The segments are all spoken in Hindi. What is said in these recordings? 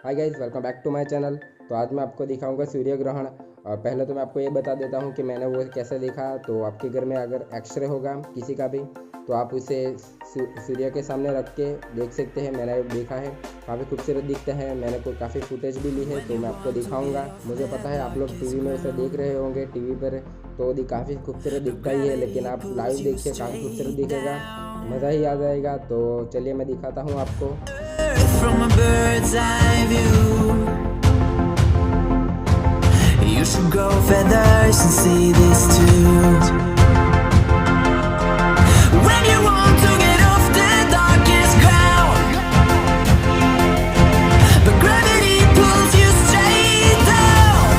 Hi guys, welcome back to my channel. तो आज मैं आपको दिखाऊंगा सूर्य ग्रहण। पहले तो मैं आपको ये बता देता हूँ कि मैंने वो कैसे देखा। तो आपके घर में अगर एक्सरे होगा किसी का भी, तो आप उसे सूर्य के सामने रख के देख सकते हैं। मैंने देखा है, काफ़ी खूबसूरत दिखता है। मैंने कोई काफ़ी फुटेज भी ली है, तो मैं आपको दिखाऊंगा। मुझे पता है आप लोग टीवी में उसे देख रहे होंगे, टीवी पर तो काफ़ी खूबसूरत दिखता ही है, लेकिन आप लाइव देखिए, काफ़ी खूबसूरत दिखेगा, मज़ा ही आ जाएगा। तो चलिए मैं दिखाता हूँ आपको। From a bird's eye view, you should grow feathers and see this too. When you want to get off the darkest ground, but gravity pulls you straight down.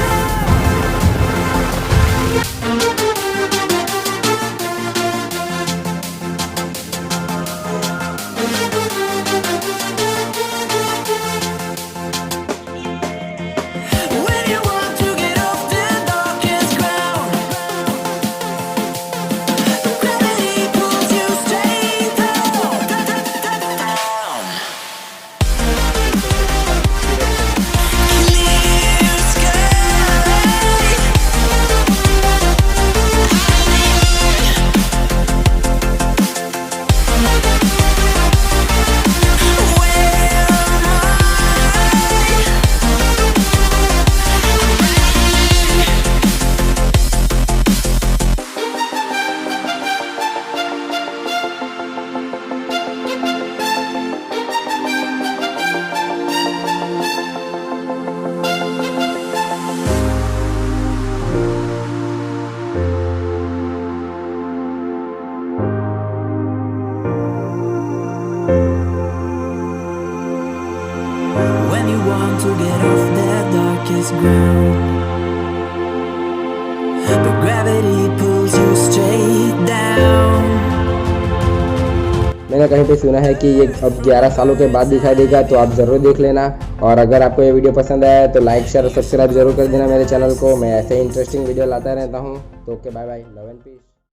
When you want to get off that darkest ground, but gravity pulls you straight down. मैंने कहीं पे सुना है कि ये अब 11 सालों के बाद दिखाई देगा, तो आप ज़रूर देख लेना। और अगर आपको ये वीडियो पसंद आया तो लाइक, शेयर और सब्सक्राइब जरूर कर देना मेरे चैनल को। मैं ऐसे इंटरेस्टिंग वीडियो लाता रहता हूँ। तो okay, bye bye, love and piece.